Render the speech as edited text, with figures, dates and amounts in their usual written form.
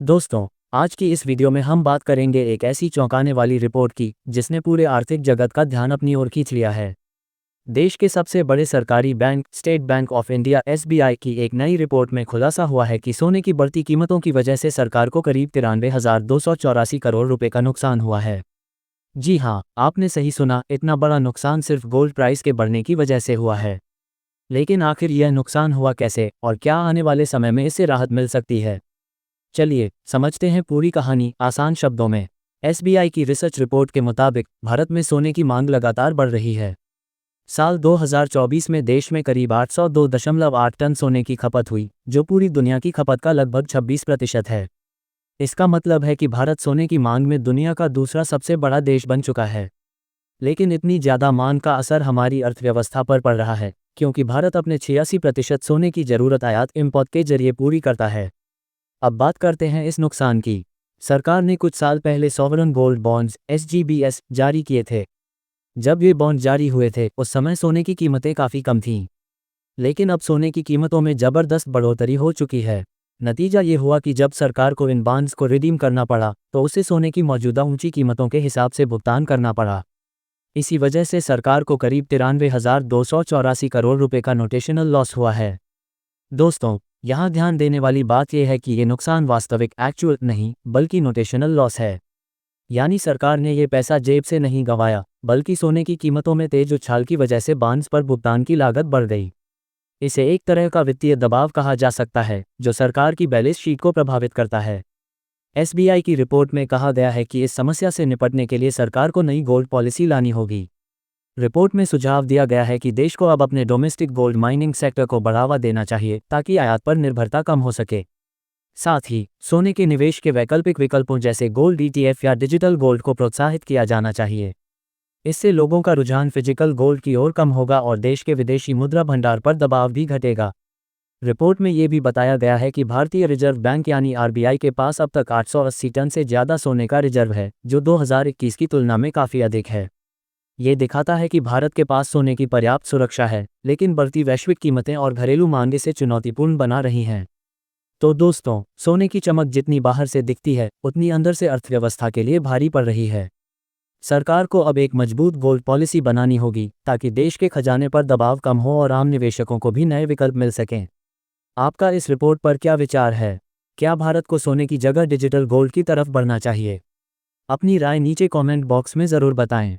दोस्तों, आज की इस वीडियो में हम बात करेंगे एक ऐसी चौंकाने वाली रिपोर्ट की जिसने पूरे आर्थिक जगत का ध्यान अपनी ओर खींच लिया है। देश के सबसे बड़े सरकारी bank state bank of India (SBI) की एक नई रिपोर्ट में खुलासा हुआ है कि सोने की बढ़ती कीमतों की वजह से सरकार को करीब 93,284 करोड़ रुपए का नुकसान हुआ है। जी हाँ, आपने सही सुना, इतना बड़ा नुकसान सिर्फ गोल्ड प्राइस के बढ़ने की वजह से हुआ है। लेकिन आखिर यह नुकसान हुआ कैसे और क्या आने वाले समय में इससे राहत मिल सकती है? चलिए समझते हैं पूरी कहानी आसान शब्दों में। एसबीआई की रिसर्च रिपोर्ट के मुताबिक भारत में सोने की मांग लगातार बढ़ रही है। साल 2024 में देश में करीब 802.8 टन सोने की खपत हुई, जो पूरी दुनिया की खपत का लगभग 26% है। इसका मतलब है कि भारत सोने की मांग में दुनिया का दूसरा सबसे बड़ा देश बन चुका है। लेकिन इतनी ज़्यादा मांग का असर हमारी अर्थव्यवस्था पर पड़ रहा है, क्योंकि भारत अपने 86% सोने की ज़रूरत आयात इम्पोर्ट के जरिए पूरी करता है। अब बात करते हैं इस नुकसान की। सरकार ने कुछ साल पहले सॉवरेन गोल्ड बॉन्ड्स (एसजीबीएस) जारी किए थे। जब ये बॉन्ड जारी हुए थे उस समय सोने की कीमतें काफ़ी कम थीं। लेकिन अब सोने की कीमतों में ज़बरदस्त बढ़ोतरी हो चुकी है। नतीजा ये हुआ कि जब सरकार को इन बॉन्ड्स को रिडीम करना पड़ा तो उसे सोने की मौजूदा ऊंची कीमतों के हिसाब से भुगतान करना पड़ा। इसी वजह से सरकार को करीब 93,284 करोड़ रुपए का नोटेशनल लॉस हुआ है। दोस्तों, यहाँ ध्यान देने वाली बात यह है कि ये नुकसान वास्तविक एक्चुअल नहीं बल्कि नोटेशनल लॉस है। यानी सरकार ने ये पैसा जेब से नहीं गंवाया, बल्कि सोने की कीमतों में तेज उछाल की वजह से बॉन्ड्स पर भुगतान की लागत बढ़ गई। इसे एक तरह का वित्तीय दबाव कहा जा सकता है, जो सरकार की बैलेंस शीट को प्रभावित करता है। एसबीआई की रिपोर्ट में कहा गया है कि इस समस्या से निपटने के लिए सरकार को नई गोल्ड पॉलिसी लानी होगी। रिपोर्ट में सुझाव दिया गया है कि देश को अब अपने डोमेस्टिक गोल्ड माइनिंग सेक्टर को बढ़ावा देना चाहिए ताकि आयात पर निर्भरता कम हो सके। साथ ही सोने के निवेश के वैकल्पिक विकल्पों जैसे गोल्ड ईटीएफ या डिजिटल गोल्ड को प्रोत्साहित किया जाना चाहिए। इससे लोगों का रुझान फिजिकल गोल्ड की ओर कम होगा और देश के विदेशी मुद्रा भंडार पर दबाव भी घटेगा। रिपोर्ट में ये भी बताया गया है कि भारतीय रिजर्व बैंक यानी आरबीआई के पास अब तक 880 टन से ज़्यादा सोने का रिजर्व है, जो 2021 की तुलना में काफ़ी अधिक है। ये दिखाता है कि भारत के पास सोने की पर्याप्त सुरक्षा है, लेकिन बढ़ती वैश्विक कीमतें और घरेलू मांग इसे चुनौतीपूर्ण बना रही हैं। तो दोस्तों, सोने की चमक जितनी बाहर से दिखती है, उतनी अंदर से अर्थव्यवस्था के लिए भारी पड़ रही है। सरकार को अब एक मजबूत गोल्ड पॉलिसी बनानी होगी ताकि देश के खजाने पर दबाव कम हो और आम निवेशकों को भी नए विकल्प मिल सकें। आपका इस रिपोर्ट पर क्या विचार है? क्या भारत को सोने की जगह डिजिटल गोल्ड की तरफ बढ़ना चाहिए? अपनी राय नीचे कमेंट बॉक्स में ज़रूर बताएं।